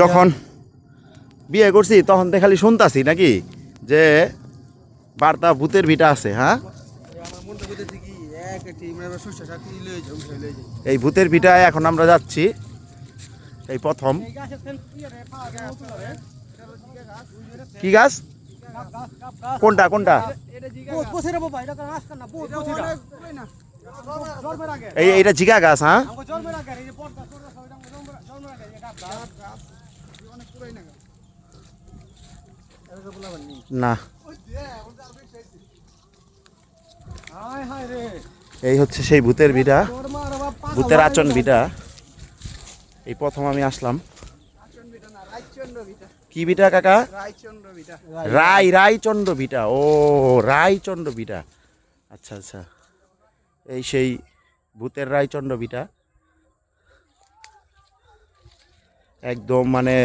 যখন বিয়ে করছি তখন তো খালি শুনতাছি নাকি যে বার্তা ভূতের ভিটা আছে। হ্যাঁ, এই ভূতের ভিটায় এখন আমরা যাচ্ছি, এই প্রথম। কি গাছ? কোনটা কোনটা? এইটা জিগা গাছ। হ্যাঁ, না, এই হচ্ছে সেই ভূতের ভিটা, ভূতের আচন ভিটা। এই প্রথম আমি আসলাম। কি ভিটা কাকা? রায়চন্দ্র ভিটা। ও, রায়চন্দ্র ভিটা। আচ্ছা আচ্ছা, এই সেই ভূতের রায়চন্দ্র ভিটা। একদম মানে